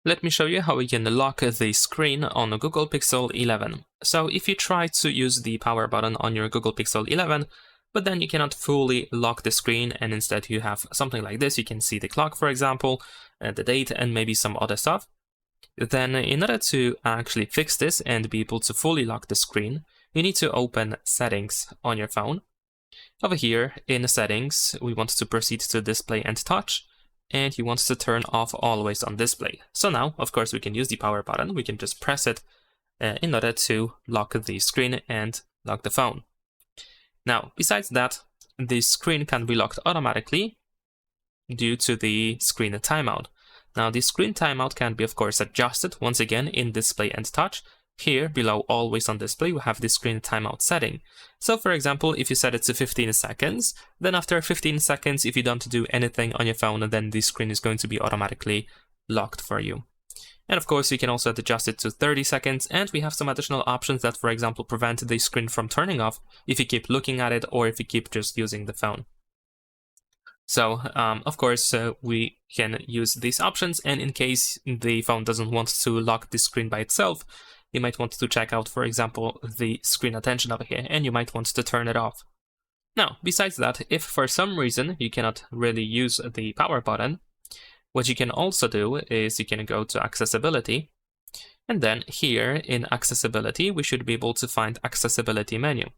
let me show you how we can lock the screen on a Google Pixel 11. So if you try to use the power button on your Google Pixel 11, but then you cannot fully lock the screen and instead you have something like this, you can see the clock, for example, the date and maybe some other stuff. Then in order to actually fix this and be able to fully lock the screen, you need to open Settings on your phone. Over here in Settings, we want to proceed to Display and Touch, and you want to turn off Always on Display. So now, of course, we can use the power button. We can just press it in order to lock the screen and lock the phone. Now, besides that, the screen can be locked automatically due to the screen timeout. Now, the screen timeout can be, of course, adjusted once again in Display and Touch. Here, below Always on Display, we have the screen timeout setting. So, for example, if you set it to 15 seconds, then after 15 seconds, if you don't do anything on your phone, then the screen is going to be automatically locked for you. And of course, you can also adjust it to 30 seconds, and we have some additional options that, for example, prevent the screen from turning off if you keep looking at it or if you keep just using the phone. So, of course, we can use these options, and in case the phone doesn't want to lock the screen by itself, you might want to check out, for example, the screen attention over here, and you might want to turn it off. Now, besides that, if for some reason you cannot really use the power button, what you can also do is you can go to Accessibility, and then here in Accessibility, we should be able to find Accessibility menu.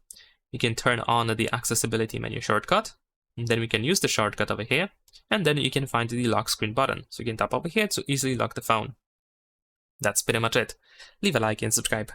You can turn on the Accessibility menu shortcut, and then we can use the shortcut over here, and then you can find the lock screen button. So you can tap over here to easily lock the phone. That's pretty much it. Leave a like and subscribe.